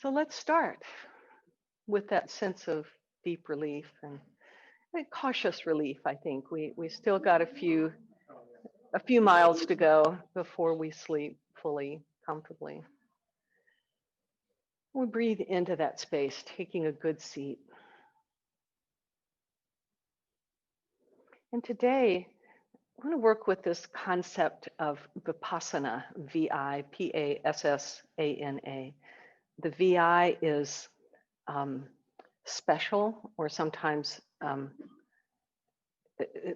So let's start with that sense of deep relief and cautious relief. I think we still got a few miles to go before we sleep fully, comfortably. We breathe into that space, taking a good seat. And today, I want to work with this concept of Vipassana, Vipassana. The VI is special, or sometimes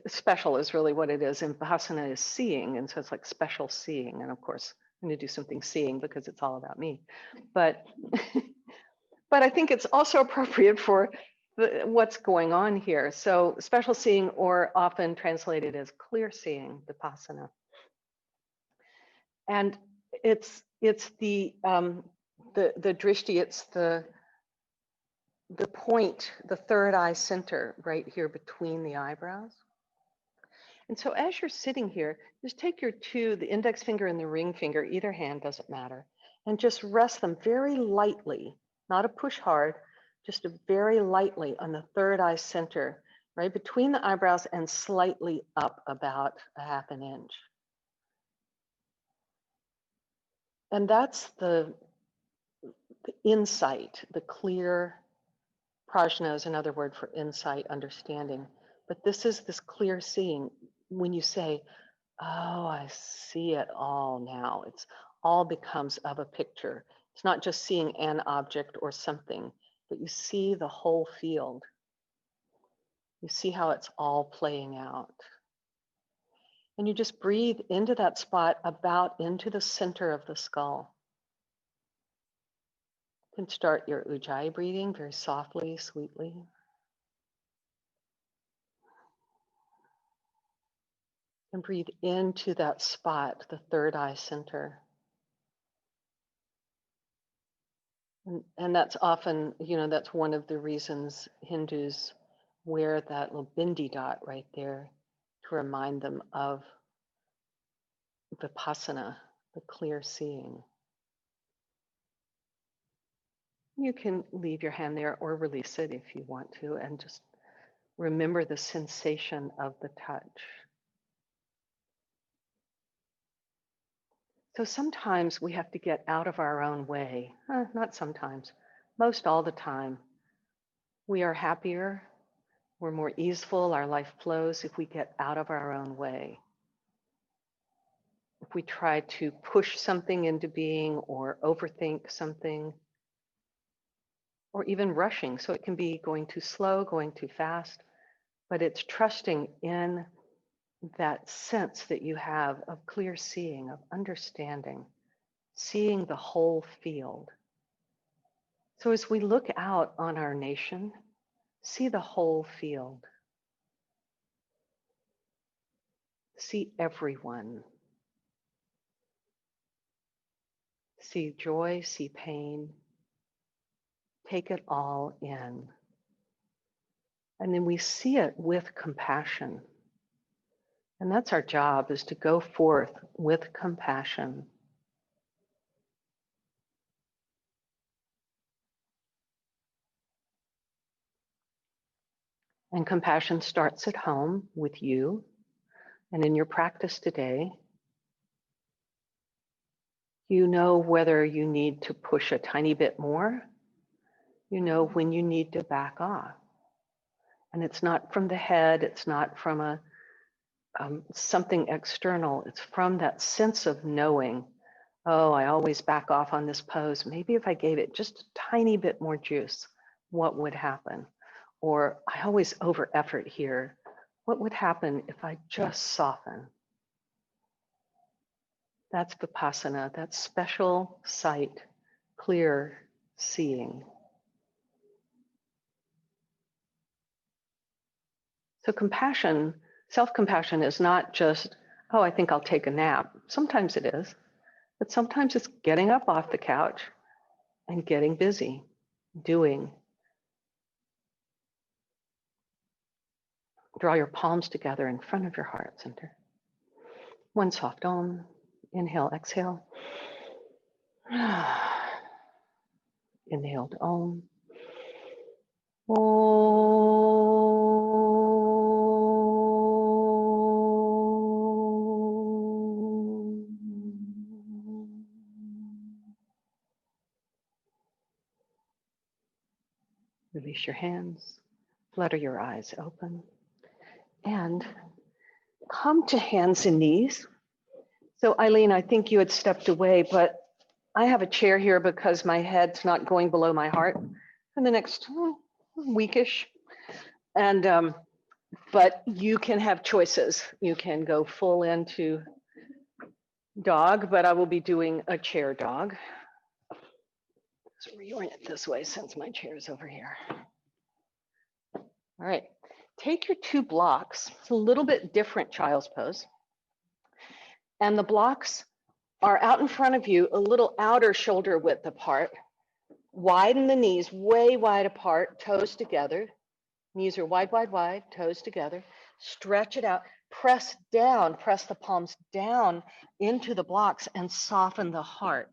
special is really what it is. And Vipassana is seeing, and so it's like special seeing. And of course, I'm going to do something seeing because it's all about me. But but I think it's also appropriate for what's going on here. So special seeing, or often translated as clear seeing, Vipassana. And it's the drishti, it's the point, the third eye center right here between the eyebrows. And so as you're sitting here, just take your the index finger and the ring finger, either hand, doesn't matter, and just rest them very lightly, not a push hard, just a very lightly on the third eye center, right between the eyebrows and slightly up about a half an inch. And that's the insight, the clear. Prajna is another word for insight, understanding. But this is this clear seeing. When you say, oh, I see it all now, it's all becomes of a picture. It's not just seeing an object or something, but you see the whole field. You see how it's all playing out. And you just breathe into that spot, about into the center of the skull. You can start your Ujjayi breathing very softly, sweetly. And breathe into that spot, the third eye center. And that's often, that's one of the reasons Hindus wear that little bindi dot right there to remind them of Vipassana, the clear seeing. You can leave your hand there or release it if you want to, and just remember the sensation of the touch. So sometimes we have to get out of our own way. Not sometimes, most all the time. We are happier, we're more easeful, our life flows if we get out of our own way. If we try to push something into being or overthink something, or even rushing. So it can be going too slow, going too fast, but it's trusting in that sense that you have of clear seeing, of understanding, seeing the whole field. So as we look out on our nation, see the whole field. See everyone. See joy, see pain. Take it all in. And then we see it with compassion. And that's our job, is to go forth with compassion. And compassion starts at home with you and in your practice today. You know whether you need to push a tiny bit more. You know when you need to back off. And it's not from the head, it's not from something external. It's from that sense of knowing, oh, I always back off on this pose. Maybe if I gave it just a tiny bit more juice, what would happen? Or I always over effort here. What would happen if I just soften? That's Vipassana, that's special sight, clear seeing. So compassion, self-compassion is not just, oh, I think I'll take a nap. Sometimes it is, but sometimes it's getting up off the couch and getting busy, doing. Draw your palms together in front of your heart center. One soft Om. Inhale, exhale. Inhale to Om. Release your hands, flutter your eyes open, and come to hands and knees. So Eileen, I think you had stepped away, but I have a chair here because my head's not going below my heart for the next weekish. And but you can have choices. You can go full into dog, but I will be doing a chair dog. Let's reorient it this way since my chair is over here. All right, take your 2 blocks. It's a little bit different child's pose. And the blocks are out in front of you, a little outer shoulder width apart. Widen the knees, way wide apart, toes together. Knees are wide, wide, wide, toes together. Stretch it out, press down, press the palms down into the blocks and soften the heart.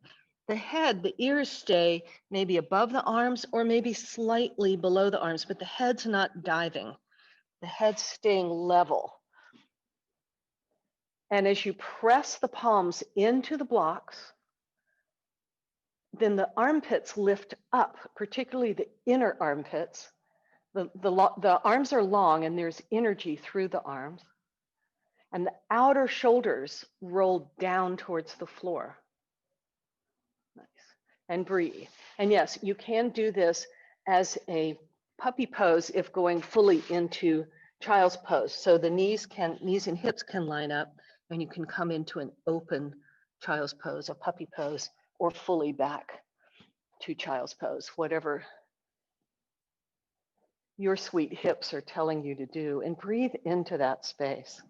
The head, the ears stay maybe above the arms or maybe slightly below the arms, but the head's not diving. The head's staying level. And as you press the palms into the blocks, then the armpits lift up, particularly the inner armpits. The arms are long and there's energy through the arms. And the outer shoulders roll down towards the floor. Nice. And breathe. And yes, you can do this as a puppy pose if going fully into child's pose. So the knees and hips can line up and you can come into an open child's pose, a puppy pose, or fully back to child's pose, whatever your sweet hips are telling you to do, and breathe into that space.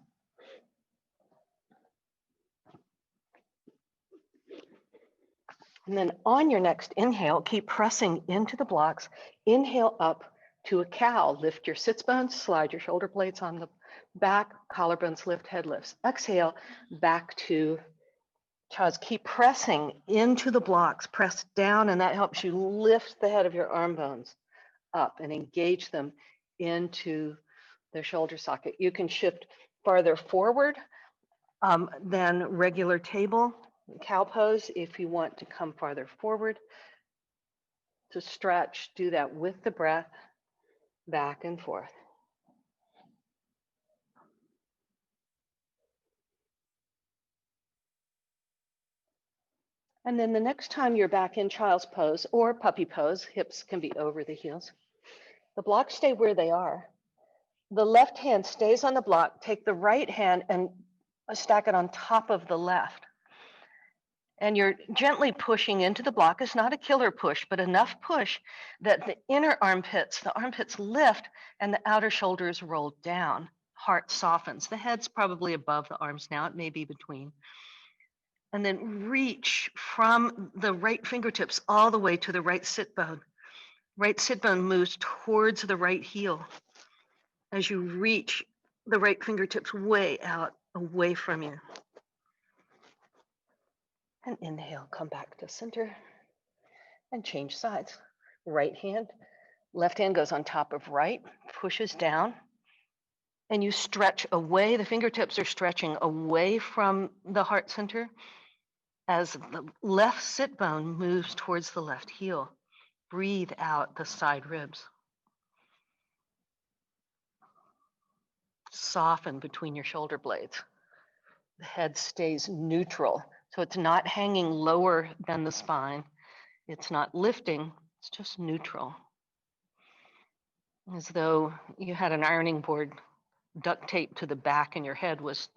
And then on your next inhale, keep pressing into the blocks. Inhale up to a cow. Lift your sits bones, slide your shoulder blades on the back, collarbones lift, head lifts. Exhale, back to child's. Keep pressing into the blocks, press down, and that helps you lift the head of your arm bones up and engage them into the shoulder socket. You can shift farther forward than regular table, cow pose. If you want to come farther forward to stretch, do that with the breath, back and forth. And then the next time you're back in child's pose or puppy pose, hips can be over the heels. The blocks stay where they are. The left hand stays on the block. Take the right hand and stack it on top of the left. And you're gently pushing into the block. It's not a killer push, but enough push that the inner armpits, the armpits lift and the outer shoulders roll down. Heart softens. The head's probably above the arms now. It may be between. And then reach from the right fingertips all the way to the right sit bone. Right sit bone moves towards the right heel as you reach the right fingertips way out, away from you. And inhale, come back to center and change sides. Right hand, left hand goes on top of right, pushes down, and you stretch away. The fingertips are stretching away from the heart center as the left sit bone moves towards the left heel. Breathe out the side ribs. Soften between your shoulder blades. The head stays neutral, so it's not hanging lower than the spine. It's not lifting, it's just neutral. As though you had an ironing board duct taped to the back and your head was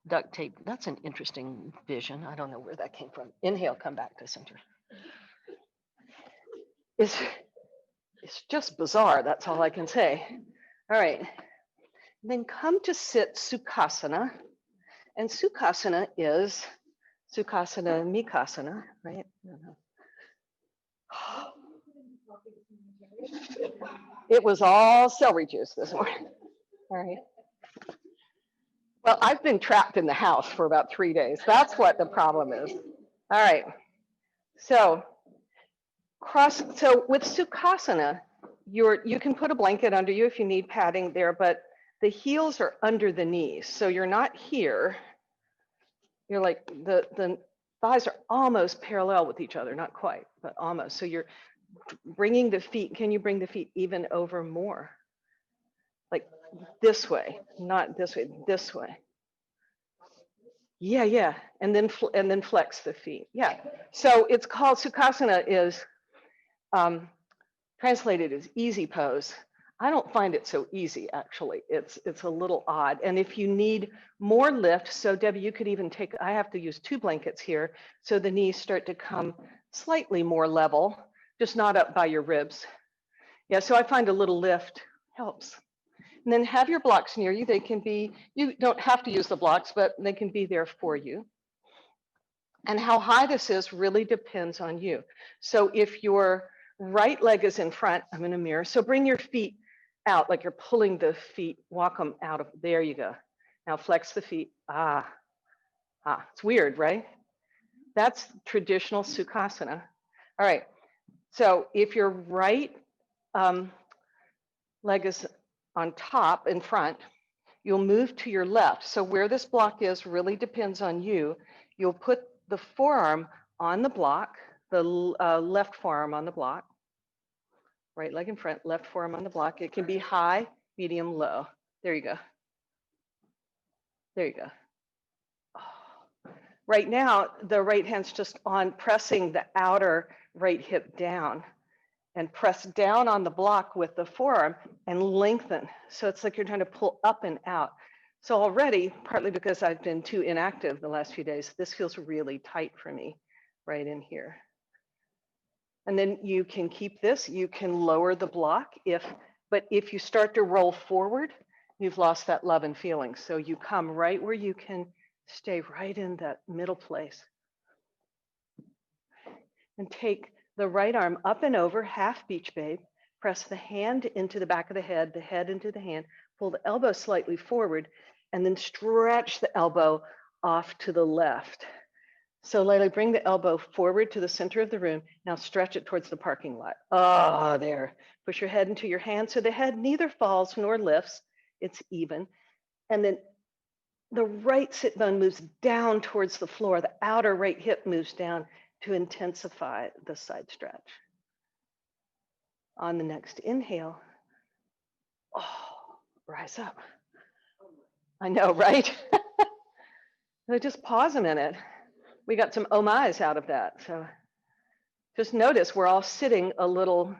duct tape. That's an interesting vision. I don't know where that came from. Inhale, come back to center. It's just bizarre. That's all I can say. All right. Then come to sit Sukhasana. And Sukhasana is Sukhasana Mikasana, right? It was all celery juice this morning. All right. Well, I've been trapped in the house for about 3 days. That's what the problem is. All right. So Cross. So with Sukhasana, you can put a blanket under you if you need padding there, but the heels are under the knees. So you're not here. You're like the thighs are almost parallel with each other, not quite, but almost. So you're bringing the feet. Can you bring the feet even over more? Like this way, not this way, this way. Yeah, yeah. And then flex the feet. Yeah. So it's called Sukhasana is translated as easy pose. I don't find it so easy, actually. It's a little odd. And if you need more lift, so Debbie, you could even take, I have to use 2 blankets here, so the knees start to come slightly more level, just not up by your ribs. Yeah, so I find a little lift helps. And then have your blocks near you. They can be, you don't have to use the blocks, but they can be there for you. And how high this is really depends on you. So if your right leg is in front, I'm in a mirror. So bring your feet out like you're pulling the feet, walk them out of, there you go. Now flex the feet. It's weird, right? That's traditional Sukhasana. All right, so if your right leg is on top in front, you'll move to your left. So where this block is really depends on you. You'll put the forearm on the block, the left forearm on the block, right leg in front, left forearm on the block. It can be high, medium, low. There you go. There you go. Oh. Right now, the right hand's just on pressing the outer right hip down and press down on the block with the forearm and lengthen. So it's like you're trying to pull up and out. So already, partly because I've been too inactive the last few days, this feels really tight for me right in here. And then you can keep this, you can lower the block but if you start to roll forward, you've lost that love and feeling. So you come right where you can stay right in that middle place. And take the right arm up and over, half beach babe. Press the hand into the back of the head into the hand, pull the elbow slightly forward, and then stretch the elbow off to the left. So Layla, bring the elbow forward to the center of the room. Now stretch it towards the parking lot. Oh, there. Push your head into your hand so the head neither falls nor lifts. It's even. And then the right sit bone moves down towards the floor. The outer right hip moves down to intensify the side stretch. On the next inhale, rise up. I know, right? Just pause a minute. We got some oh my's out of that. So just notice we're all sitting a little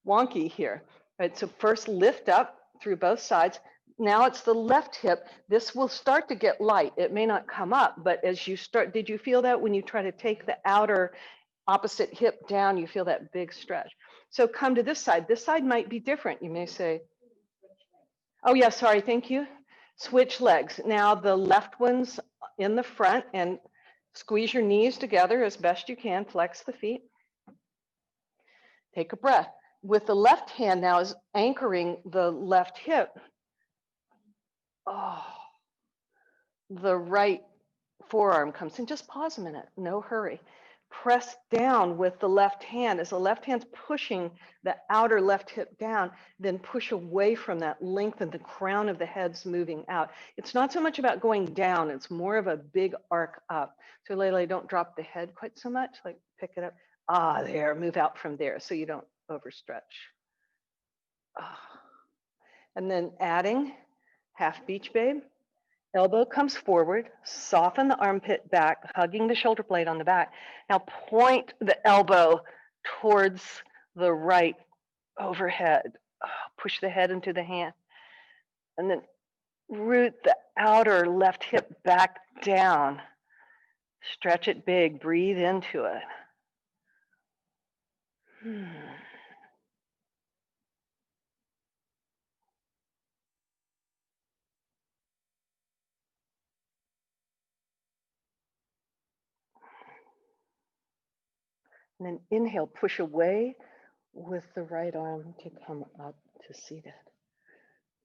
wonky here. Right, so first lift up through both sides. Now it's the left hip. This will start to get light. It may not come up, but as you start, did you feel that when you try to take the outer opposite hip down, you feel that big stretch. So come to this side. This side might be different. You may say, oh yeah, sorry, thank you. Switch legs. Now the left one's in the front and squeeze your knees together as best you can. Flex the feet. Take a breath. With the left hand now is anchoring the left hip. Oh, the right forearm comes in. Just pause a minute. No hurry. Press down with the left hand as the left hand's pushing the outer left hip down, then push away from that, lengthen the crown of the head's moving out. It's not so much about going down, it's more of a big arc up. So Lele, don't drop the head quite so much, like pick it up. There, move out from there so you don't overstretch. And then adding half beach babe. Elbow comes forward, soften the armpit back, hugging the shoulder blade on the back. Now point the elbow towards the right overhead. Push the head into the hand. And then root the outer left hip back down. Stretch it big, breathe into it. And then inhale, push away with the right arm to come up to seated.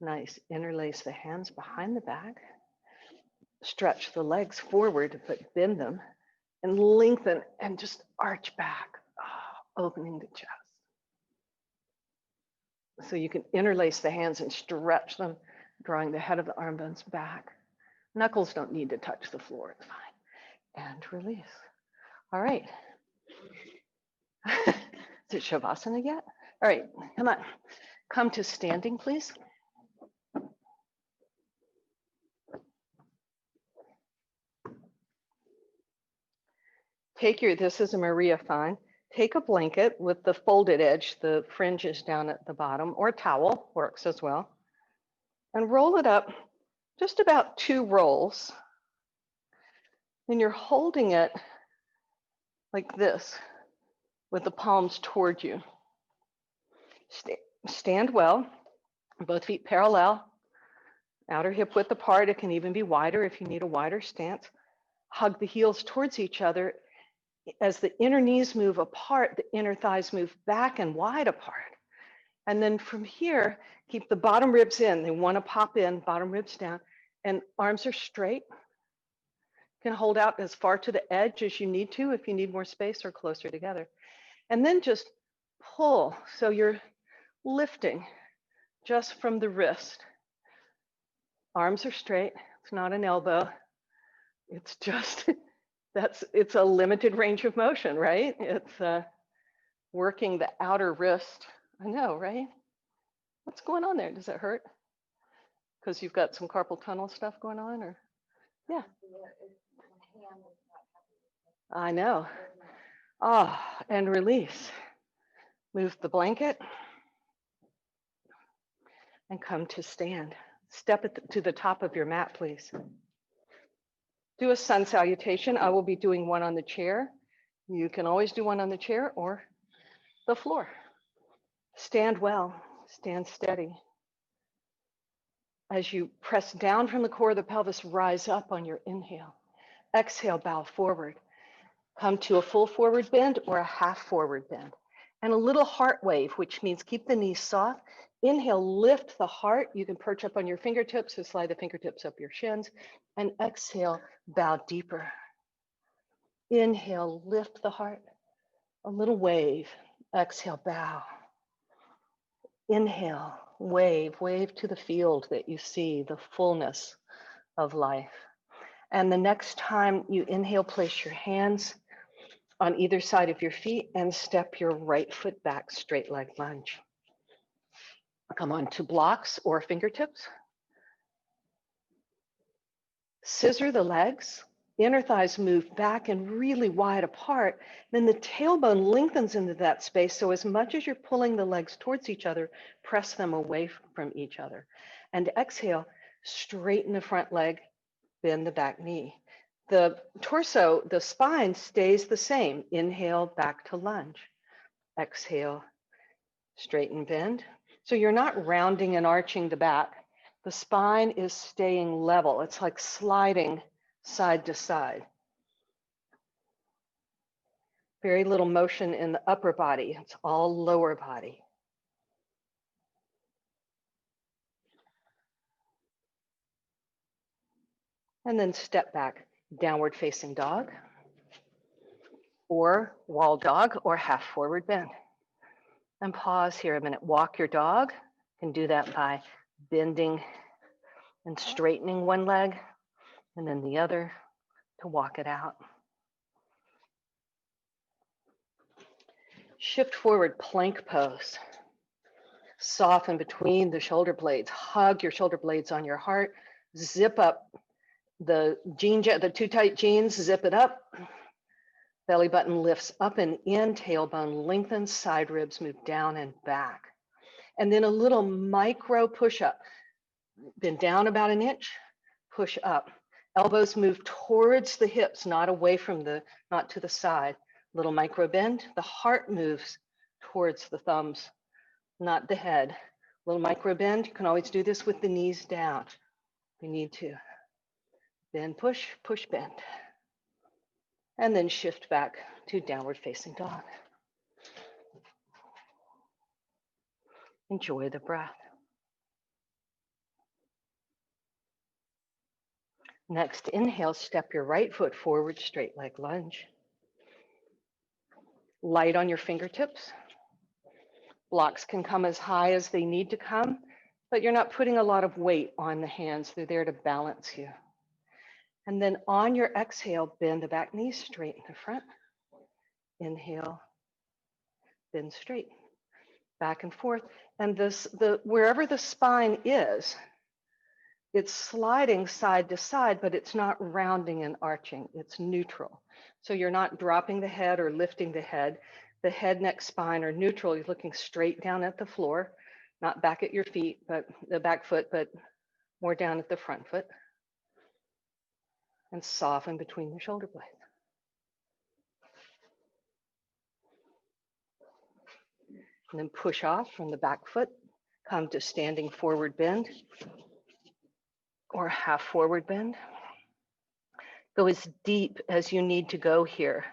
Nice. Interlace the hands behind the back. Stretch the legs forward, but bend them and lengthen and just arch back. opening the chest. So you can interlace the hands and stretch them, drawing the head of the arm bones back. Knuckles don't need to touch the floor, it's fine. And release. All right. Is it Shavasana yet? All right, come on. Come to standing, please. This is a Maria Fine. Take a blanket with the folded edge, the fringes down at the bottom, or a towel works as well. And roll it up just about 2 rolls. And you're holding it like this with the palms toward you. Stand well, both feet parallel, outer hip width apart. It can even be wider if you need a wider stance. Hug the heels towards each other. As the inner knees move apart, the inner thighs move back and wide apart. And then from here, keep the bottom ribs in. They want to pop in, bottom ribs down, and arms are straight. You can hold out as far to the edge as you need to if you need more space or closer together. And then just pull. So you're lifting just from the wrist. Arms are straight. It's not an elbow. It's just, it's a limited range of motion, right? It's working the outer wrist. I know, right? What's going on there? Does it hurt? Because you've got some carpal tunnel stuff going on, or? Yeah. I know. And release. Move the blanket and come to stand. Step to the top of your mat, please. Do a sun salutation. I will be doing one on the chair. You can always do one on the chair or the floor. Stand well, stand steady. As you press down from the core of the pelvis, rise up on your inhale. Exhale, bow forward. Come to a full forward bend or a half forward bend. And a little heart wave, which means keep the knees soft. Inhale, lift the heart. You can perch up on your fingertips, so slide the fingertips up your shins. And exhale, bow deeper. Inhale, lift the heart. A little wave. Exhale, bow. Inhale, wave to the field that you see, the fullness of life. And the next time you inhale, place your hands on either side of your feet and step your right foot back, straight leg lunge. Come on to blocks or fingertips. Scissor the legs. Inner thighs move back and really wide apart. Then the tailbone lengthens into that space. So as much as you're pulling the legs towards each other, press them away from each other. And exhale, straighten the front leg, bend the back knee. The torso, the spine stays the same. Inhale, back to lunge. Exhale, straighten, bend. So you're not rounding and arching the back. The spine is staying level. It's like sliding side to side. Very little motion in the upper body. It's all lower body. And then step back, downward facing dog, or wall dog, or half forward bend. And pause here a minute. Walk your dog. You can do that by bending and straightening one leg and then the other to walk it out. Shift forward, plank pose. Soften between the shoulder blades. Hug your shoulder blades on your heart. Zip up the too tight jeans, zip it up. Belly button lifts up and in, tailbone lengthens, side ribs move down and back. And then a little micro push-up. Bend down about an inch, push up. Elbows move towards the hips, not away from not to the side. Little micro bend. The heart moves towards the thumbs, not the head. Little micro bend. You can always do this with the knees down if you need to. Bend, push, push, bend. And then shift back to downward facing dog. Enjoy the breath. Next, inhale, step your right foot forward, straight leg lunge. Light on your fingertips. Blocks can come as high as they need to come, but you're not putting a lot of weight on the hands. They're there to balance you. And then on your exhale, bend the back knee, straighten the front. Inhale, bend straight, back and forth. And wherever the spine is, it's sliding side to side, but it's not rounding and arching. It's neutral. So you're not dropping the head or lifting the head. The head, neck, spine are neutral. You're looking straight down at the floor, not back at your feet, but the back foot, but more down at the front foot. And soften between the shoulder blades. And then push off from the back foot, come to standing forward bend or half forward bend. Go as deep as you need to go here.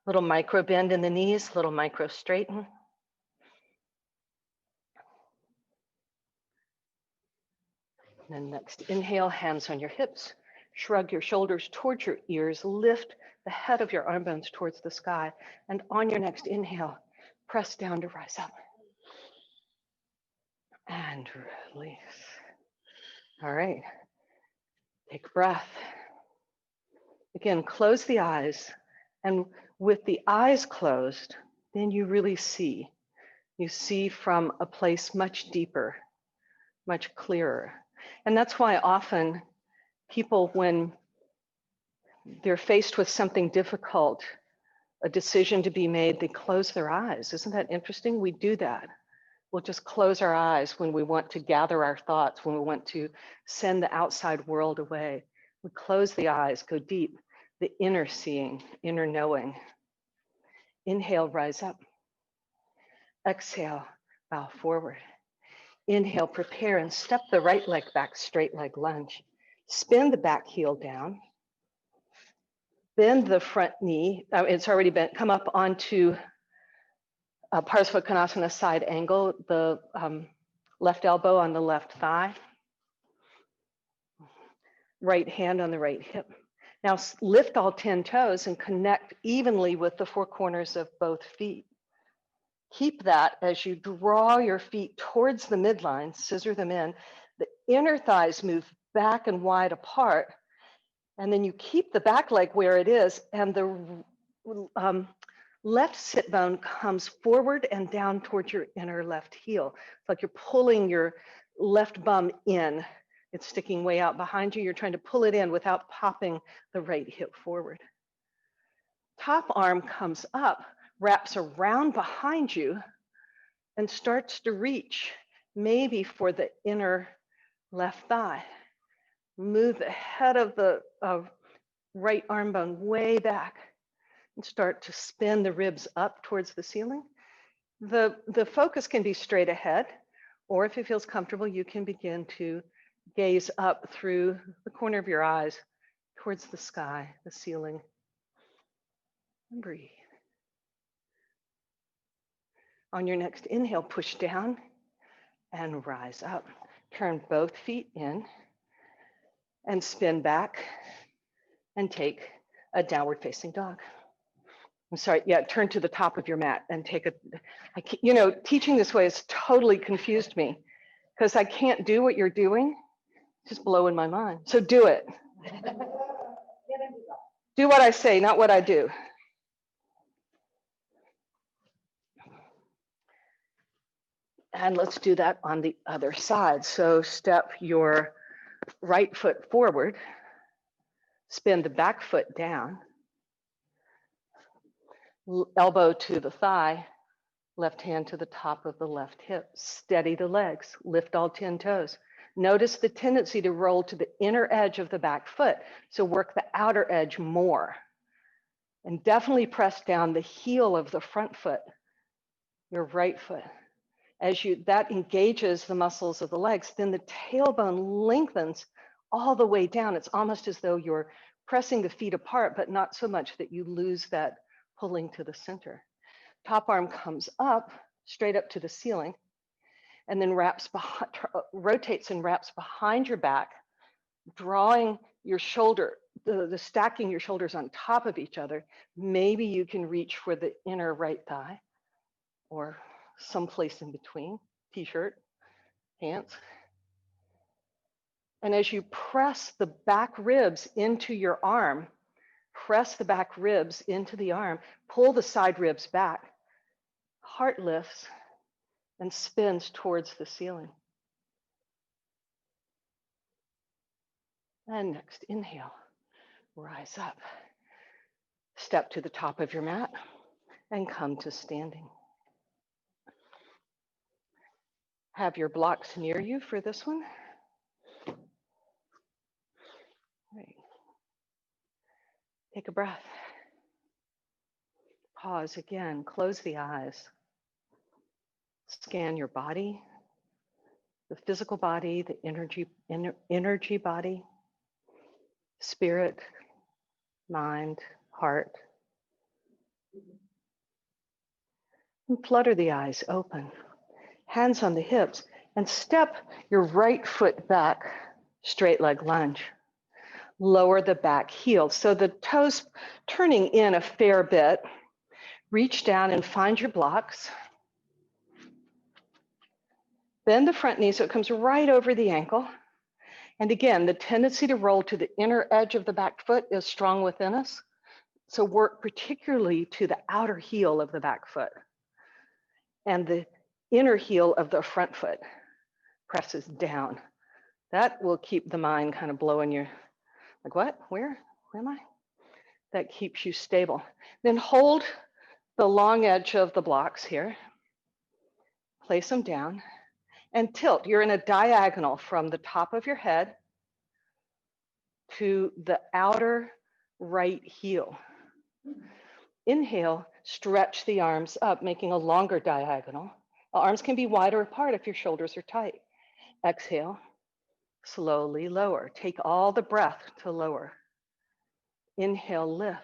Little micro bend in the knees, little micro straighten. And then next inhale, hands on your hips. Shrug your shoulders towards your ears. Lift the head of your arm bones towards the sky. And on your next inhale, press down to rise up. And release. All right. Take a breath. Again, close the eyes. And with the eyes closed, then you really see. You see from a place much deeper, much clearer. And that's why often people, when they're faced with something difficult, a decision to be made, they close their eyes. Isn't that interesting? We do that. We'll just close our eyes when we want to gather our thoughts, when we want to send the outside world away. We close the eyes, go deep, the inner seeing, inner knowing. Inhale, rise up. Exhale, bow forward. Inhale, prepare and step the right leg back, straight leg lunge. Spin the back heel down. Bend the front knee. It's already bent. Come up onto Parsva Konasana side angle, the left elbow on the left thigh. Right hand on the right hip. Now lift all 10 toes and connect evenly with the four corners of both feet. Keep that as you draw your feet towards the midline, scissor them in. The inner thighs move back and wide apart. And then you keep the back leg where it is, and the left sit bone comes forward and down towards your inner left heel. It's like you're pulling your left bum in. It's sticking way out behind you. You're trying to pull it in without popping the right hip forward. Top arm comes up, wraps around behind you, and starts to reach, maybe for the inner left thigh. Move the head of the right arm bone way back and start to spin the ribs up towards the ceiling. The focus can be straight ahead, or if it feels comfortable, you can begin to gaze up through the corner of your eyes towards the sky, the ceiling, and breathe. On your next inhale, push down and rise up. Turn both feet in and spin back and take a downward facing dog. I'm sorry, yeah, turn to the top of your mat and take a, teaching this way has totally confused me because I can't do what you're doing. It's just blowing my mind. So do it. Do what I say, not what I do. And let's do that on the other side. So step your right foot forward, spin the back foot down, elbow to the thigh, left hand to the top of the left hip. Steady the legs, lift all 10 toes. Notice the tendency to roll to the inner edge of the back foot. So work the outer edge more. And definitely press down the heel of the front foot, your right foot. As that engages the muscles of the legs, then the tailbone lengthens all the way down. It's almost as though you're pressing the feet apart, but not so much that you lose that pulling to the center. Top arm comes up, straight up to the ceiling, and then rotates and wraps behind your back, drawing your shoulder the stacking your shoulders on top of each other, maybe you can reach for the inner right thigh or someplace in between, t-shirt, pants. And as you press the back ribs into your arm, press the back ribs into the arm, pull the side ribs back, heart lifts and spins towards the ceiling. And next, inhale, rise up. Step to the top of your mat and come to standing. Have your blocks near you for this one. Right. Take a breath. Pause again, close the eyes. Scan your body, the physical body, the energy body, spirit, mind, heart. And flutter the eyes open, hands on the hips, and step your right foot back, straight leg lunge. Lower the back heel. So the toes turning in a fair bit. Reach down and find your blocks. Bend the front knee so it comes right over the ankle. And again, the tendency to roll to the inner edge of the back foot is strong within us. So work particularly to the outer heel of the back foot. And the inner heel of the front foot presses down. That will keep the mind kind of blowing you. Like what? Where am I? That keeps you stable. Then hold the long edge of the blocks here. Place them down and tilt. You're in a diagonal from the top of your head to the outer right heel. Inhale, stretch the arms up, making a longer diagonal. The arms can be wider apart if your shoulders are tight. Exhale, slowly lower. Take all the breath to lower. Inhale, lift.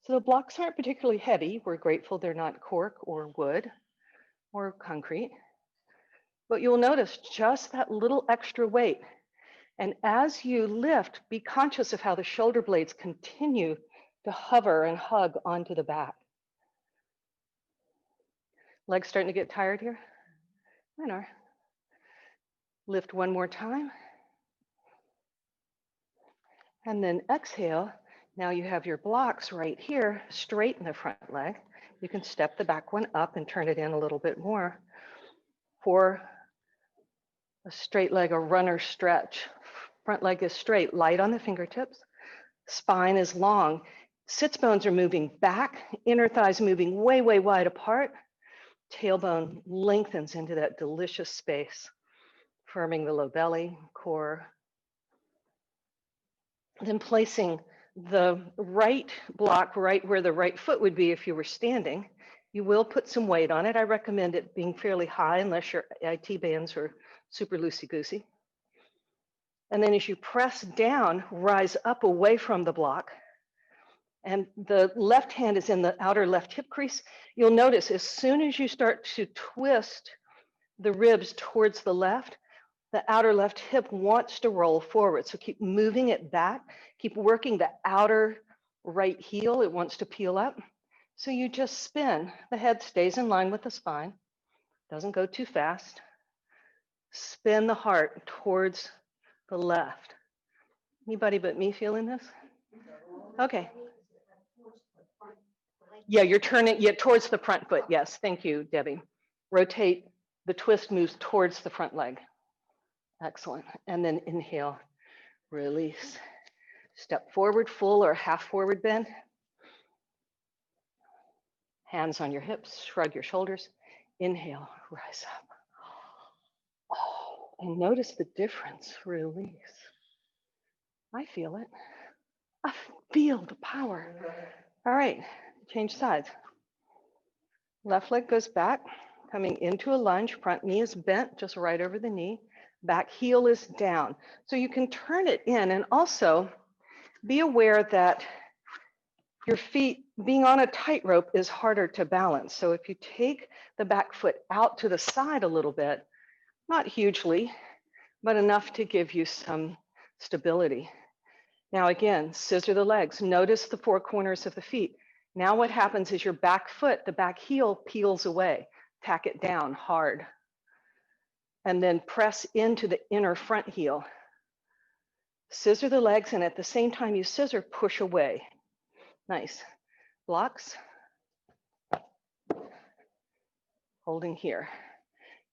So the blocks aren't particularly heavy. We're grateful they're not cork or wood or concrete. But you'll notice just that little extra weight. And as you lift, be conscious of how the shoulder blades continue to hover and hug onto the back. Legs starting to get tired here? Mine are. Lift one more time. And then exhale. Now you have your blocks right here, straight in the front leg. You can step the back one up and turn it in a little bit more for a straight leg, a runner stretch. Front leg is straight, light on the fingertips. Spine is long. Sits bones are moving back, inner thighs moving way, way wide apart. Tailbone lengthens into that delicious space, firming the low belly, core. Then placing the right block right where the right foot would be if you were standing. You will put some weight on it. I recommend it being fairly high unless your IT bands are super loosey-goosey. And then as you press down, rise up away from the block. And the left hand is in the outer left hip crease. You'll notice as soon as you start to twist the ribs towards the left, the outer left hip wants to roll forward. So keep moving it back. Keep working the outer right heel. It wants to peel up. So you just spin. The head stays in line with the spine. Doesn't go too fast. Spin the heart towards the left. Anybody but me feeling this? Okay. Yeah, you're turning towards the front foot. Yes, thank you, Debbie. Rotate. The twist moves towards the front leg. Excellent. And then inhale, release. Step forward, full or half forward bend. Hands on your hips, shrug your shoulders. Inhale, rise up. Oh, and notice the difference, release. I feel it. I feel the power. All right, change sides. Left leg goes back, coming into a lunge. Front knee is bent, just right over the knee. Back heel is down. So you can turn it in, and also be aware that your feet, being on a tightrope, is harder to balance. So if you take the back foot out to the side a little bit, not hugely, but enough to give you some stability. Now again, scissor the legs. Notice the four corners of the feet. Now what happens is your back foot, the back heel peels away. Tack it down hard. And then press into the inner front heel. Scissor the legs, and at the same time you scissor, push away. Nice. Blocks. Holding here.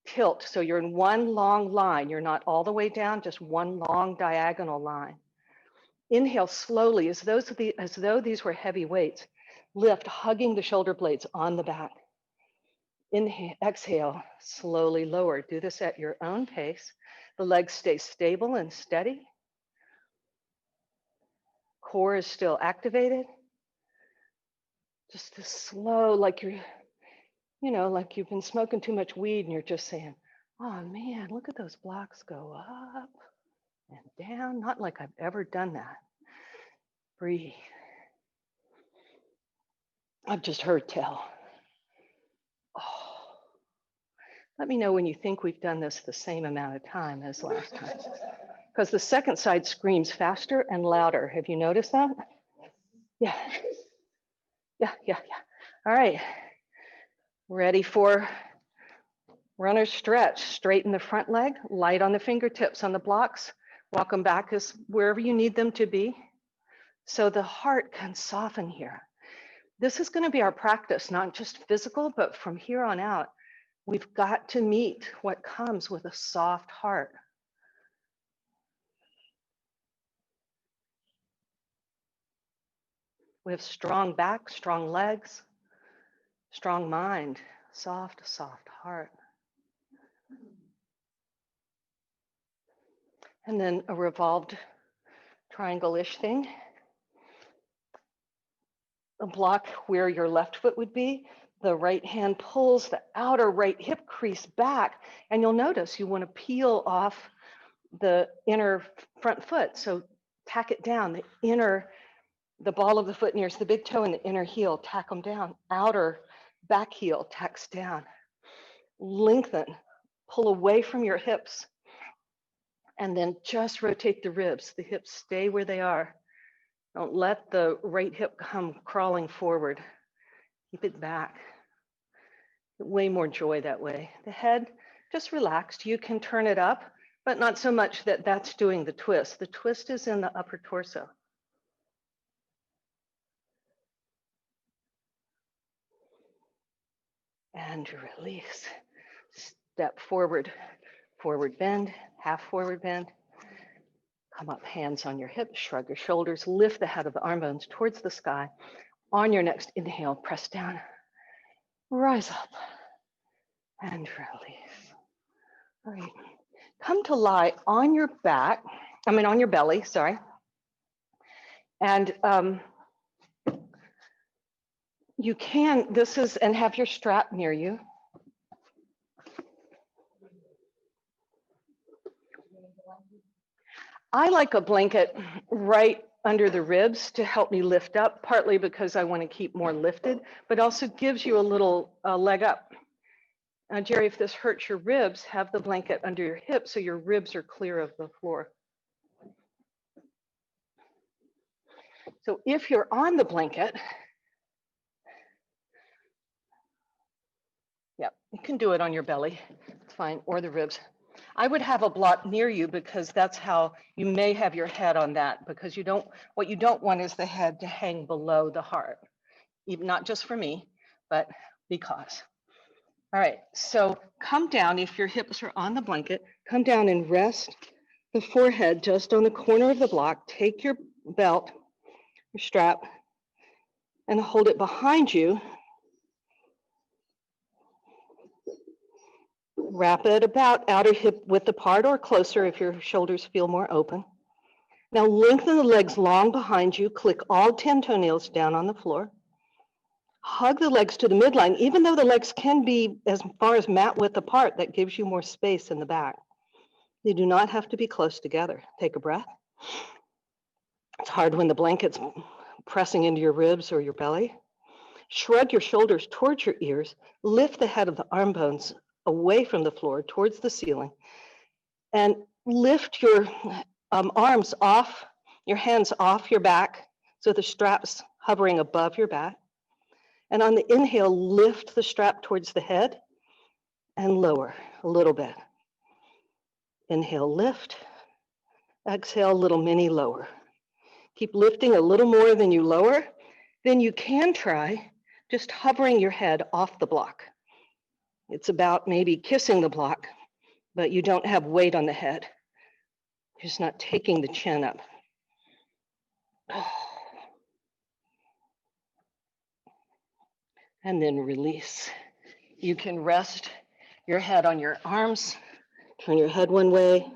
Tilt, so you're in one long line. You're not all the way down, just one long diagonal line. Inhale slowly, as though these were heavy weights. Lift, hugging the shoulder blades on the back. Inhale, exhale, slowly lower. Do this at your own pace. The legs stay stable and steady. Core is still activated. Just this slow, like you're, like you've been smoking too much weed and you're just saying, oh man, look at those blocks go up and down. Not like I've ever done that. Breathe. I've just heard tell. Oh. Let me know when you think we've done this the same amount of time as last time. Because the second side screams faster and louder. Have you noticed that? Yeah. All right. Ready for runner stretch. Straighten the front leg, light on the fingertips on the blocks. Walk them back as wherever you need them to be. So the heart can soften here. This is going to be our practice, not just physical, but from here on out, we've got to meet what comes with a soft heart. We have strong back, strong legs, strong mind, soft, soft heart. And then a revolved triangle-ish thing. A block where your left foot would be. The right hand pulls the outer right hip crease back, and you'll notice you want to peel off the inner front foot. So tack it down, the ball of the foot nears the big toe and the inner heel, tack them down. Outer back heel tacks down. Lengthen, pull away from your hips, and then just rotate the ribs. The hips stay where they are. Don't let the right hip come crawling forward. Keep it back. Way more joy that way. The head, just relaxed. You can turn it up, but not so much that that's doing the twist. The twist is in the upper torso. And release. Step forward, forward bend, half forward bend. Come up, hands on your hips, shrug your shoulders, lift the head of the arm bones towards the sky. On your next inhale, press down, rise up, and release. All right, come to lie on your back, on your belly, sorry. And you can, and have your strap near you. I like a blanket right under the ribs to help me lift up, partly because I want to keep more lifted, but also gives you a little leg up. Jerry, if this hurts your ribs, have the blanket under your hips so your ribs are clear of the floor. So if you're on the blanket, you can do it on your belly, it's fine, or the ribs. I would have a block near you because that's how you may have your head on that, because what you don't want is the head to hang below the heart, even not just for me, but because. All right, so come down. If your hips are on the blanket, come down and rest the forehead just on the corner of the block. Take your belt, your strap, and hold it behind you. Wrap it about outer hip width apart or closer if your shoulders feel more open. Now lengthen the legs long behind you. Click all 10 toenails down on the floor. Hug the legs to the midline, even though the legs can be as far as mat width apart. That gives you more space in the back. They do not have to be close together. Take a breath. It's hard when the blanket's pressing into your ribs or your belly. Shrug your shoulders towards your ears. Lift the head of the arm bones away from the floor towards the ceiling. And lift your arms off, your hands off your back, so the strap's hovering above your back. And on the inhale, lift the strap towards the head and lower a little bit. Inhale, lift. Exhale, little mini lower. Keep lifting a little more than you lower. Then you can try just hovering your head off the block. It's about maybe kissing the block, but you don't have weight on the head. You're just not taking the chin up. And then release. You can rest your head on your arms, turn your head one way,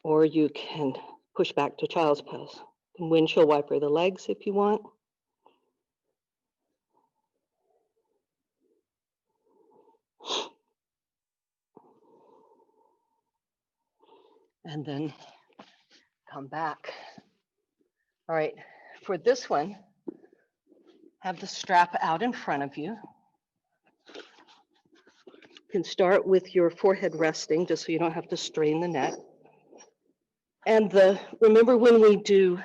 or you can push back to child's pose. You can windshield wiper the legs if you want. And then come back. All right, for this one, have the strap out in front of you. You can start with your forehead resting, just so you don't have to strain the neck. And remember when we do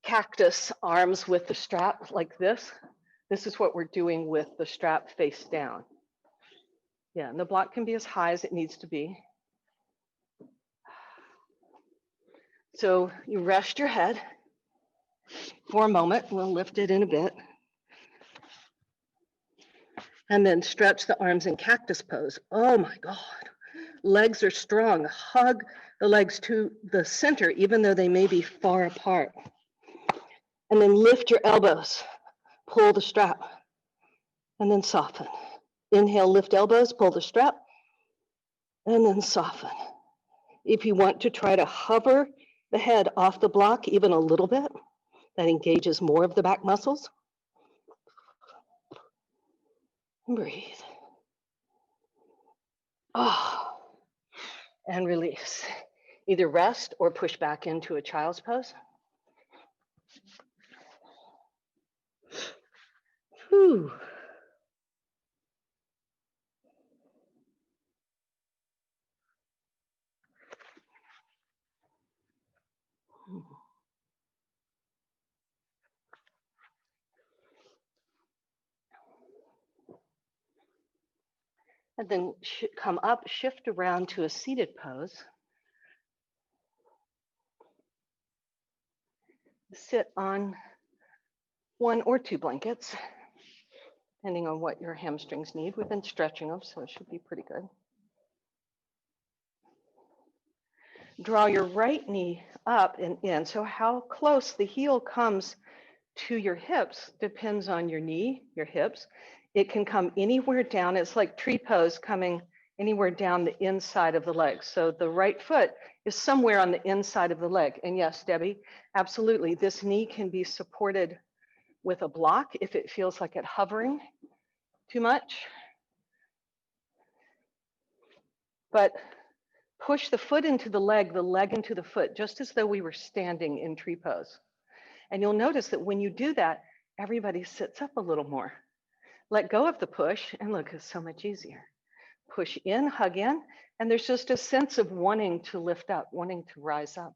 cactus arms with the strap like this? This is what we're doing with the strap face down. Yeah, and the block can be as high as it needs to be. So you rest your head for a moment. We'll lift it in a bit. And then stretch the arms in cactus pose. Oh my God. Legs are strong. Hug the legs to the center, even though they may be far apart. And then lift your elbows. Pull the strap. And then soften. Inhale, lift elbows, pull the strap. And then soften. If you want to try to hover the head off the block even a little bit, that engages more of the back muscles. Breathe. Oh, and release. Either rest or push back into a child's pose. Whew. And then come up, shift around to a seated pose. Sit on one or two blankets, depending on what your hamstrings need. We've been stretching them, so it should be pretty good. Draw your right knee up and in. So how close the heel comes to your hips depends on your knee, your hips. It can come anywhere down. It's like tree pose, coming anywhere down the inside of the leg. So the right foot is somewhere on the inside of the leg. And yes, Debbie, absolutely. This knee can be supported with a block if it feels like it's hovering too much. But push the foot into the leg into the foot, just as though we were standing in tree pose. And you'll notice that when you do that, everybody sits up a little more. Let go of the push, and look, it's so much easier. Push in, hug in, and there's just a sense of wanting to lift up, wanting to rise up.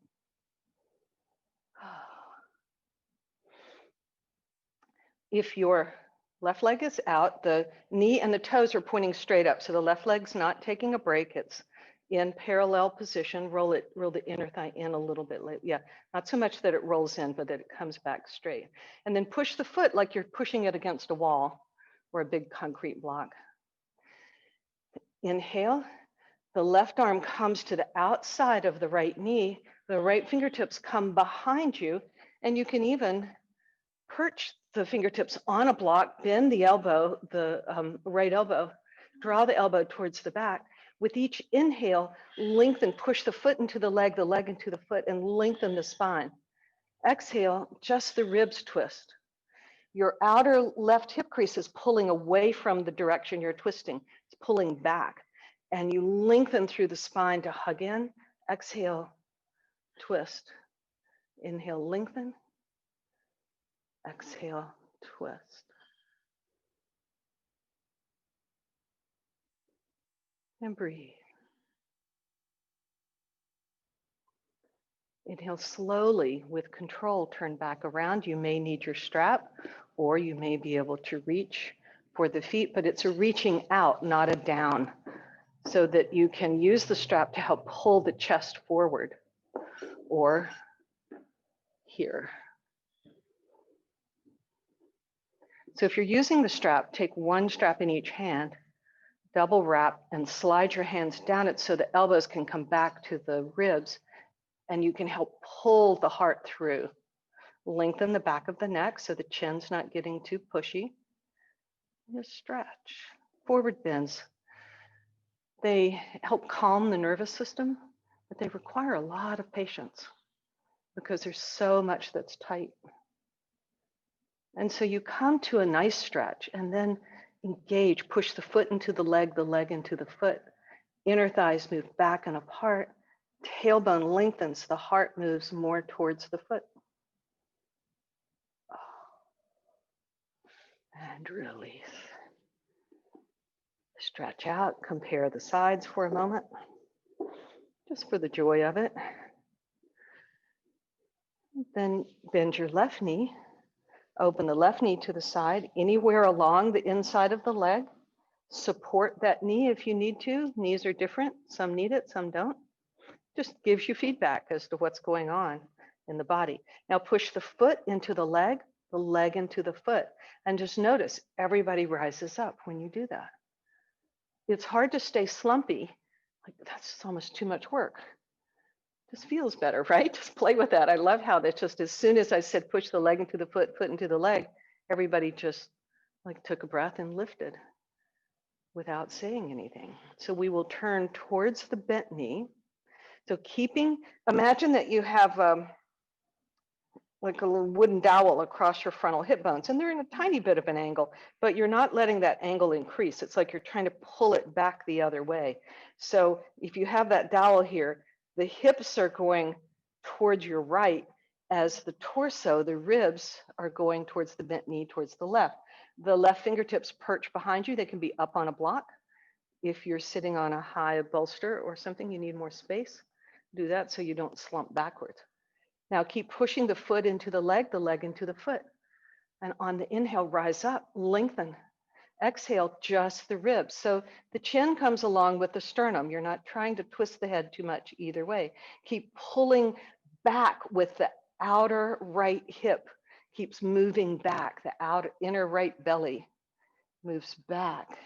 If your left leg is out, the knee and the toes are pointing straight up. So the left leg's not taking a break. It's in parallel position. Roll the inner thigh in a little bit. Yeah, not so much that it rolls in, but that it comes back straight. And then push the foot like you're pushing it against a wall or a big concrete block. Inhale. The left arm comes to the outside of the right knee. The right fingertips come behind you, and you can even perch the fingertips on a block, bend the elbow, the right elbow, draw the elbow towards the back. With each inhale, lengthen, push the foot into the leg into the foot, and lengthen the spine. Exhale, just the ribs twist. Your outer left hip crease is pulling away from the direction you're twisting. It's pulling back. And you lengthen through the spine to hug in. Exhale, twist. Inhale, lengthen. Exhale, twist. And breathe. Inhale slowly with control, turn back around. You may need your strap, or you may be able to reach for the feet, but it's a reaching out, not a down, so that you can use the strap to help pull the chest forward, or here. So if you're using the strap, take one strap in each hand, double wrap, and slide your hands down it so the elbows can come back to the ribs, and you can help pull the heart through. Lengthen the back of the neck so the chin's not getting too pushy. Just stretch. Forward bends. They help calm the nervous system, but they require a lot of patience because there's so much that's tight. And so you come to a nice stretch and then engage, push the foot into the leg into the foot. Inner thighs move back and apart. Tailbone lengthens, the heart moves more towards the foot. And release. Stretch out, compare the sides for a moment, just for the joy of it. Then bend your left knee, open the left knee to the side, anywhere along the inside of the leg. Support that knee if you need to. Knees are different, some need it, some don't. Just gives you feedback as to what's going on in the body. Now push the foot into the leg into the foot, and just notice everybody rises up when you do that. It's hard to stay slumpy, like that's almost too much work. Just feels better, right? Just play with that. I love how that just as soon as I said push the leg into the foot into the leg, everybody just like took a breath and lifted without saying anything. So we will turn towards the bent knee. So imagine that you have like a little wooden dowel across your frontal hip bones, and they're in a tiny bit of an angle, but you're not letting that angle increase. It's like you're trying to pull it back the other way. So if you have that dowel here, the hips are going towards your right as the torso, the ribs are going towards the bent knee, towards the left. The left fingertips perch behind you. They can be up on a block. If you're sitting on a high bolster or something, you need more space. Do that so you don't slump backwards. Now keep pushing the foot into the leg into the foot. And on the inhale, rise up, lengthen. Exhale, just the ribs. So the chin comes along with the sternum. You're not trying to twist the head too much either way. Keep pulling back with the outer right hip. Keeps moving back. The inner right belly moves back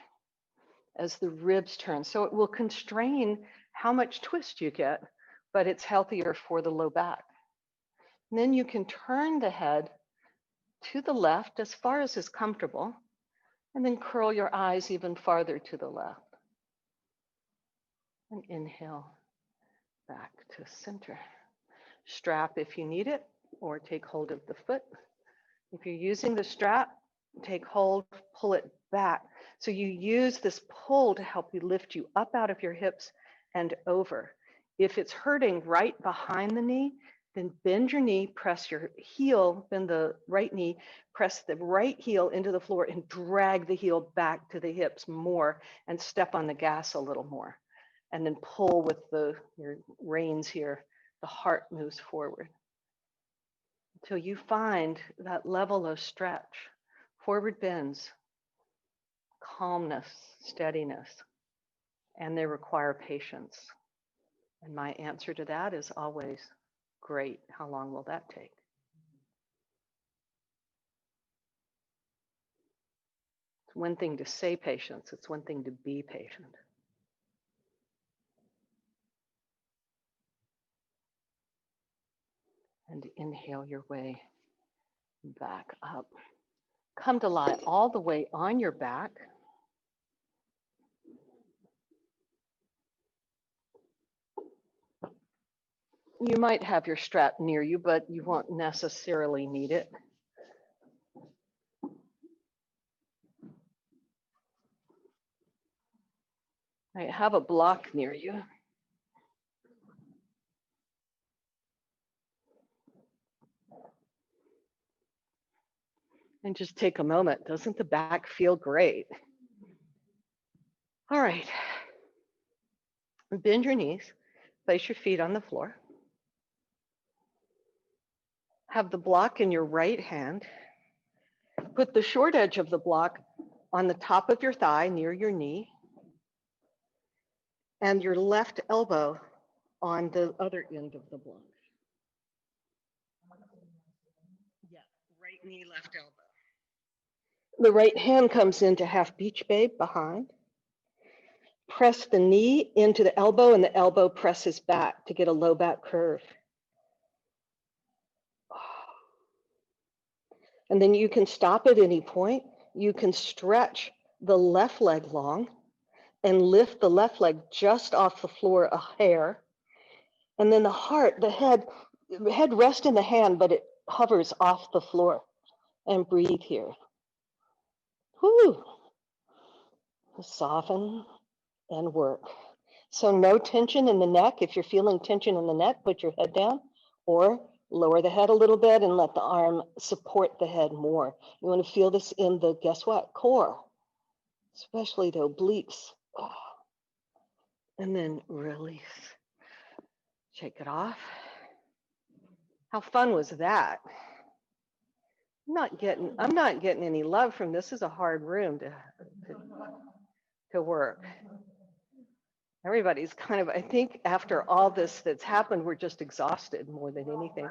as the ribs turn. So it will constrain how much twist you get, but it's healthier for the low back. And then you can turn the head to the left as far as is comfortable, and then curl your eyes even farther to the left. And inhale back to center. Strap if you need it, or take hold of the foot. If you're using the strap, take hold, pull it back. So you use this pull to help you lift you up out of your hips and over. If it's hurting right behind the knee, then bend your knee, press your heel, bend the right knee, press the right heel into the floor and drag the heel back to the hips more and step on the gas a little more. And then pull with your reins here. The heart moves forward. Until you find that level of stretch, forward bends, calmness, steadiness, and they require patience. And my answer to that is always, great, how long will that take? It's one thing to say patience, it's one thing to be patient. And inhale your way back up. Come to lie all the way on your back. You might have your strap near you, but you won't necessarily need it. I have a block near you. And just take a moment. Doesn't the back feel great? All right. Bend your knees, place your feet on the floor. Have the block in your right hand. Put the short edge of the block on the top of your thigh near your knee, and your left elbow on the other end of the block. Yeah, right knee, left elbow. The right hand comes into half beach babe behind. Press the knee into the elbow, and the elbow presses back to get a low back curve. And then you can stop at any point. You can stretch the left leg long and lift the left leg just off the floor a hair. And then the heart, the head rests in the hand, but it hovers off the floor. And breathe here. Whew. Soften and work. So no tension in the neck. If you're feeling tension in the neck, put your head down or lower the head a little bit and let the arm support the head more. You want to feel this in the, guess what, core, especially the obliques. Oh. And then release. Shake it off. How fun was that? I'm not getting any love from this. This is a hard room to work. Everybody's kind of, I think after all this that's happened, we're just exhausted more than anything.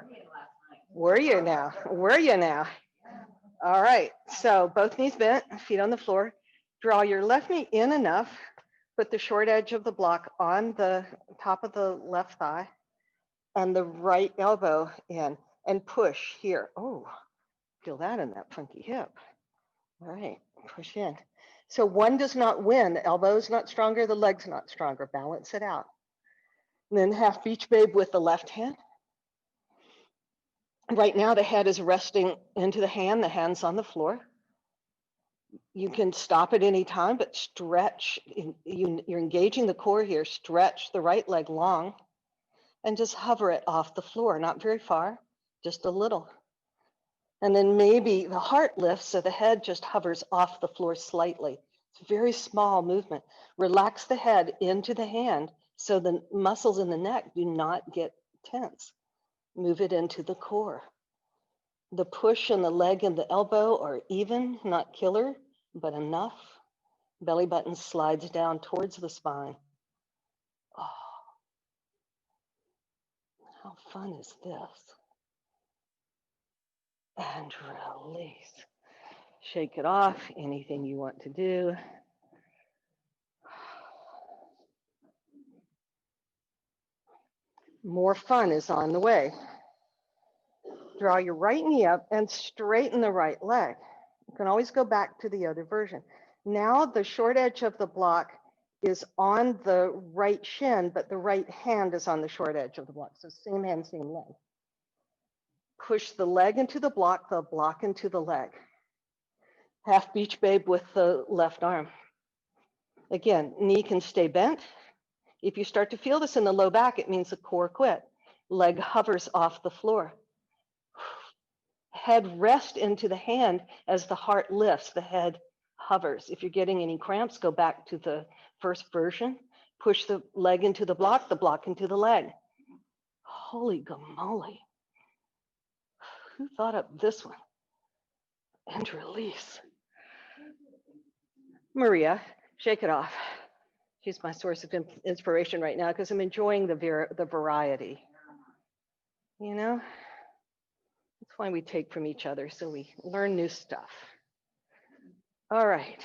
Were you now? Were you now? All right, so both knees bent, feet on the floor. Draw your left knee in enough, put the short edge of the block on the top of the left thigh and the right elbow in and push here. Oh, feel that in that funky hip. All right, push in. So one does not win. The elbow's not stronger, the leg's not stronger. Balance it out. And then half beach babe with the left hand. Right now the head is resting into the hand's on the floor. You can stop at any time, but stretch. You're engaging the core here. Stretch the right leg long and just hover it off the floor, not very far, just a little. And then maybe the heart lifts, so the head just hovers off the floor slightly. It's a very small movement. Relax the head into the hand so the muscles in the neck do not get tense. Move it into the core. The push in the leg and the elbow are even, not killer, but enough. Belly button slides down towards the spine. Oh, how fun is this? And release. Shake it off, anything you want to do. More fun is on the way. Draw your right knee up and straighten the right leg. You can always go back to the other version. Now the short edge of the block is on the right shin, but the right hand is on the short edge of the block. So same hand, same leg. Push the leg into the block into the leg. Half beach babe with the left arm. Again, knee can stay bent. If you start to feel this in the low back, it means the core quit. Leg hovers off the floor. Head rest into the hand as the heart lifts, the head hovers. If you're getting any cramps, go back to the first version. Push the leg into the block into the leg. Holy gamoly. Who thought up this one? And release. Maria, shake it off. She's my source of inspiration right now because I'm enjoying the variety. You know, that's why we take from each other, so we learn new stuff. All right,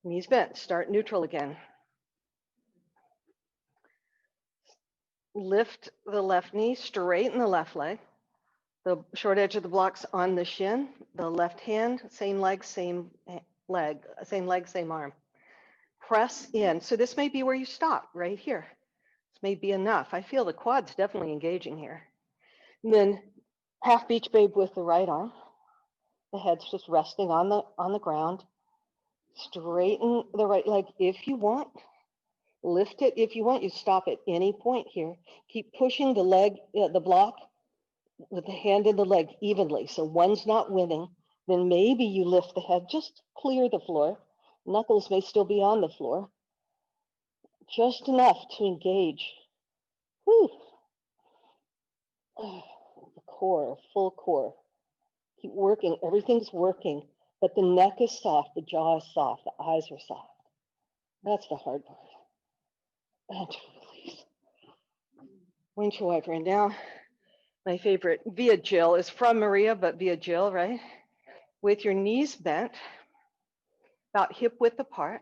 knees bent, start neutral again. Lift the left knee, straighten the left leg. The short edge of the block's on the shin, the left hand, same leg, same arm. Press in. So this may be where you stop, right here. This may be enough. I feel the quads definitely engaging here. And then half beach babe with the right arm. The head's just resting on the ground. Straighten the right leg if you want. Lift it if you want. You stop at any point here. Keep pushing the leg, the block with the hand and the leg evenly. So one's not winning. Then maybe you lift the head, just clear the floor. Knuckles may still be on the floor. Just enough to engage. Whew. The core, full core. Keep working. Everything's working, but the neck is soft, the jaw is soft, the eyes are soft. That's the hard part. And to release. Windshield wiper. And now, my favorite, via Jill, is from Maria, but via Jill, right? With your knees bent, about hip width apart.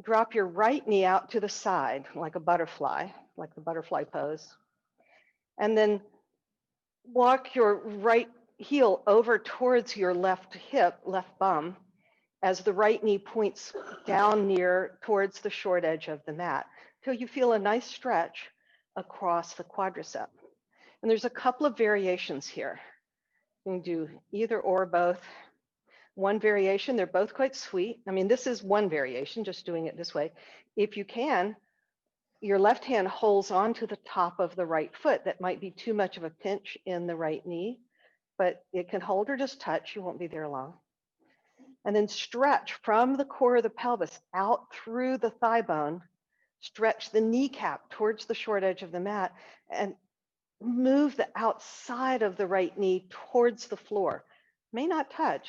Drop your right knee out to the side, like a butterfly, like the butterfly pose. And then walk your right heel over towards your left hip, left bum, as the right knee points down near towards the short edge of the mat, till you feel a nice stretch across the quadricep. And there's a couple of variations here. You can do either or both. One variation, they're both quite sweet. I mean, this is one variation, just doing it this way. If you can, your left hand holds onto the top of the right foot. That might be too much of a pinch in the right knee, but it can hold or just touch. You won't be there long. And then stretch from the core of the pelvis out through the thigh bone. Stretch the kneecap towards the short edge of the mat and move the outside of the right knee towards the floor. May not touch,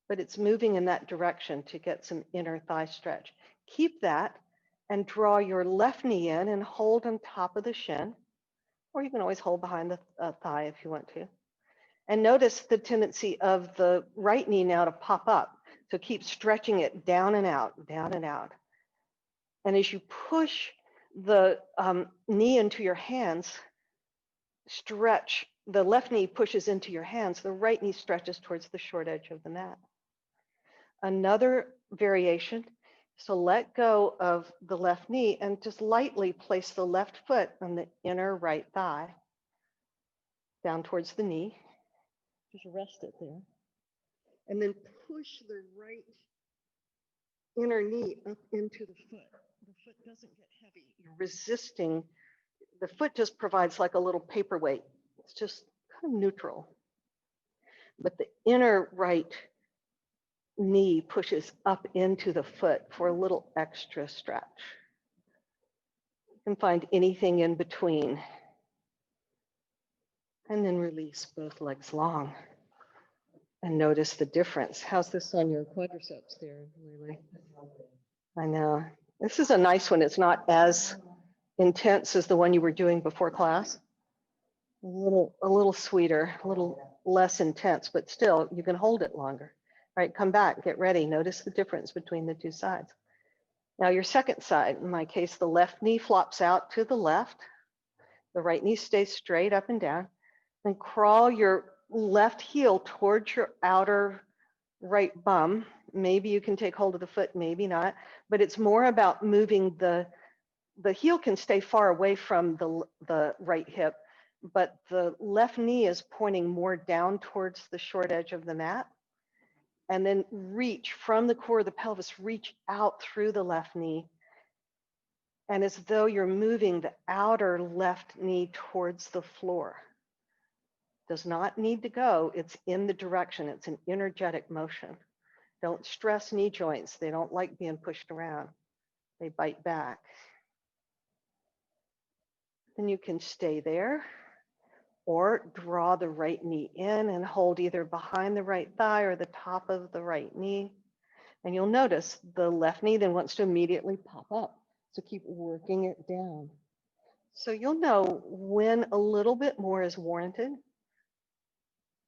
but it's moving in that direction to get some inner thigh stretch. Keep that and draw your left knee in and hold on top of the shin, or you can always hold behind the thigh if you want to. And notice the tendency of the right knee now to pop up. So keep stretching it down and out, down and out. And as you push the knee into your hands, stretch, the left knee pushes into your hands, the right knee stretches towards the short edge of the mat. Another variation is to let go of the left knee and just lightly place the left foot on the inner right thigh, down towards the knee. Just rest it there. And then push the right inner knee up into the foot. The foot doesn't get heavy. You're resisting. The foot just provides like a little paperweight. It's just kind of neutral. But the inner right knee pushes up into the foot for a little extra stretch. You can find anything in between. And then release both legs long. And notice the difference. How's this on your quadriceps there, Lily? I know. This is a nice one. It's not as intense as the one you were doing before class. A little sweeter, a little less intense, but still you can hold it longer. All right, come back, get ready. Notice the difference between the two sides. Now your second side, in my case, the left knee flops out to the left. The right knee stays straight up and down. Then crawl your left heel towards your outer right bum. Maybe you can take hold of the foot, maybe not, but it's more about moving the heel can stay far away from the right hip, but the left knee is pointing more down towards the short edge of the mat. And then reach from the core of the pelvis, reach out through the left knee. And as though you're moving the outer left knee towards the floor. Does not need to go, it's in the direction, it's an energetic motion. Don't stress knee joints, they don't like being pushed around. They bite back. Then you can stay there or draw the right knee in and hold either behind the right thigh or the top of the right knee. And you'll notice the left knee then wants to immediately pop up. So keep working it down. So you'll know when a little bit more is warranted.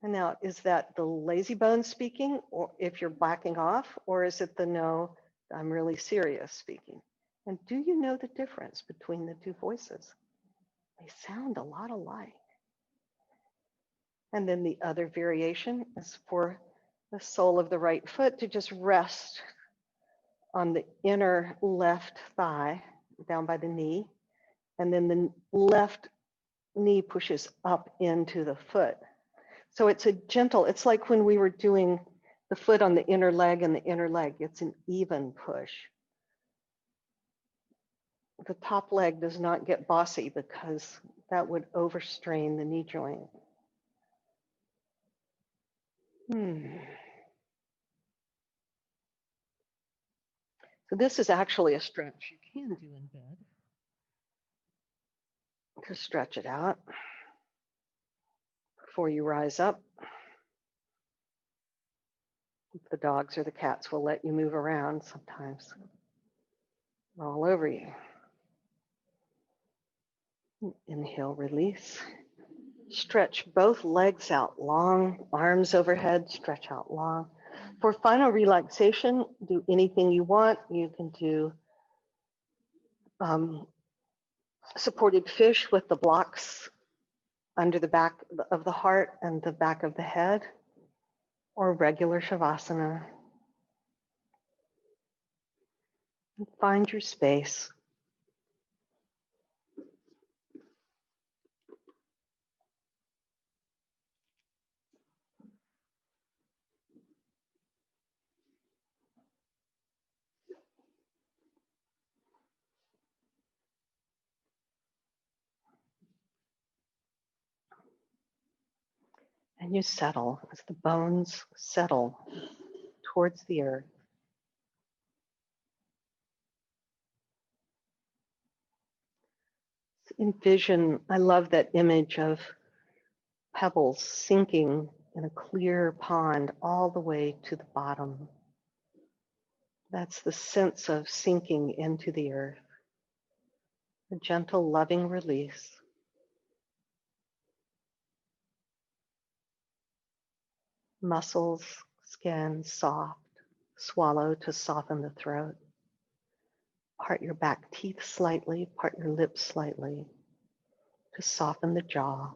And now, is that the lazy bone speaking, or if you're backing off, or is it the no, I'm really serious speaking? And do you know the difference between the two voices? They sound a lot alike. And then the other variation is for the sole of the right foot to just rest on the inner left thigh, down by the knee, and then the left knee pushes up into the foot. So it's a gentle, it's like when we were doing the foot on the inner leg and the inner leg, it's an even push. The top leg does not get bossy because that would overstrain the knee joint. So this is actually a stretch you can do in bed to stretch it out. before you rise up. The dogs or the cats will let you move around sometimes. They're all over you. Inhale, release. Stretch both legs out long, arms overhead, stretch out long. For final relaxation, do anything you want. You can do supported fish with the blocks under the back of the heart and the back of the head, or regular Shavasana. Find your space. And you settle as the bones settle towards the earth. Envision, I love that image of pebbles sinking in a clear pond all the way to the bottom. That's the sense of sinking into the earth. A gentle, loving release. Muscles, skin, soft. Swallow to soften the throat. Part your back teeth slightly, part your lips slightly to soften the jaw.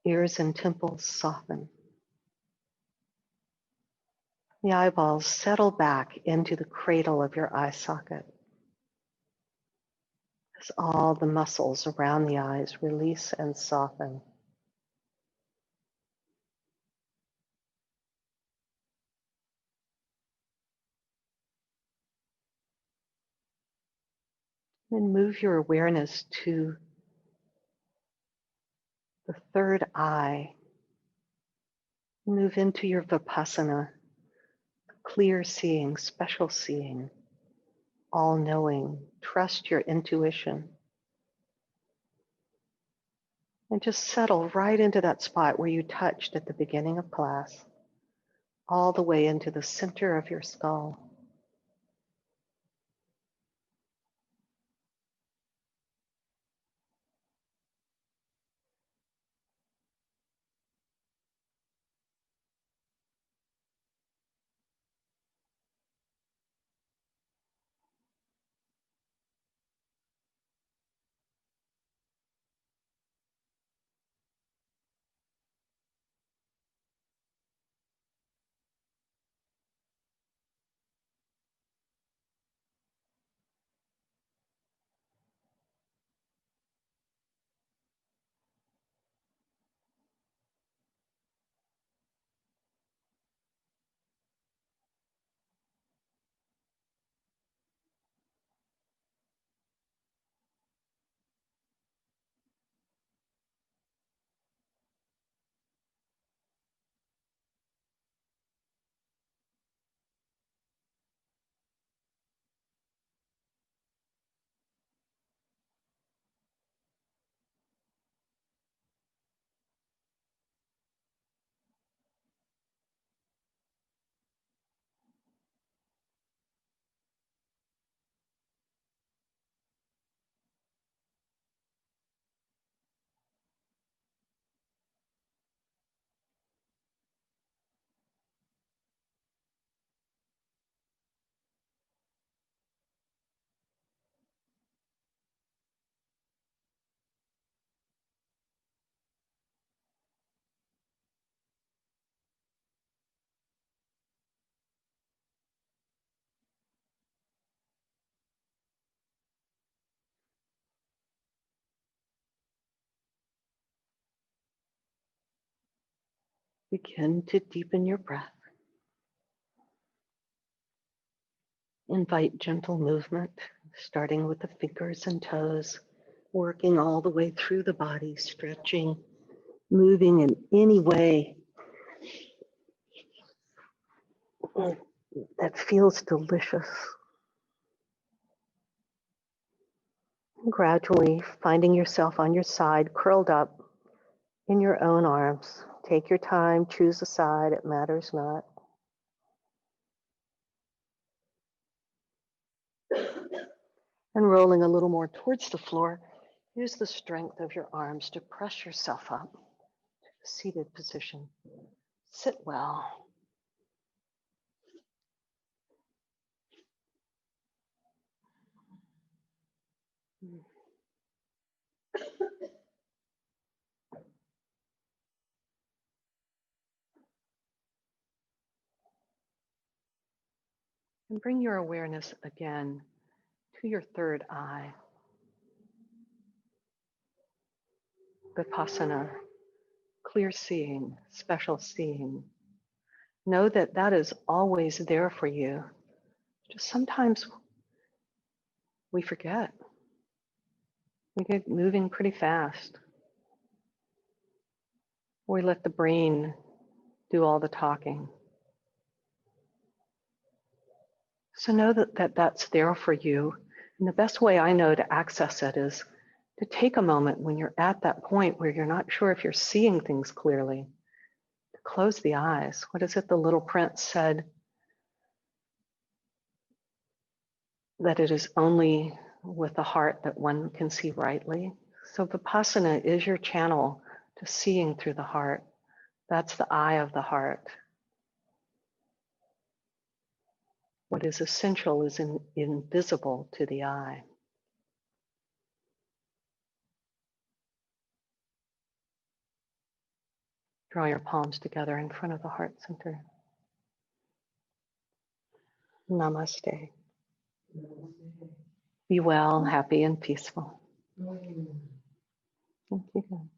Ears and temples soften. The eyeballs settle back into the cradle of your eye socket as all the muscles around the eyes release and soften. Then move your awareness to the third eye. Move into your Vipassana, clear seeing, special seeing, all knowing. Trust your intuition. And just settle right into that spot where you touched at the beginning of class, all the way into the center of your skull. Begin to deepen your breath. Invite gentle movement, starting with the fingers and toes, working all the way through the body, stretching, moving in any way that feels delicious. Gradually finding yourself on your side, curled up, in your own arms. Take your time, choose a side, it matters not. And rolling a little more towards the floor, use the strength of your arms to press yourself up to a seated position. Sit well. And bring your awareness again to your third eye. Vipassana, clear seeing, special seeing. Know that that is always there for you. Just sometimes we forget. We get moving pretty fast. We let the brain do all the talking. So know that that's there for you. And the best way I know to access it is to take a moment when you're at that point where you're not sure if you're seeing things clearly, to close the eyes. What is it the little prince said? That it is only with the heart that one can see rightly. So Vipassana is your channel to seeing through the heart. That's the eye of the heart. What is essential is invisible to the eye. Draw your palms together in front of the heart center. Namaste. Be well, happy, and peaceful. Thank you.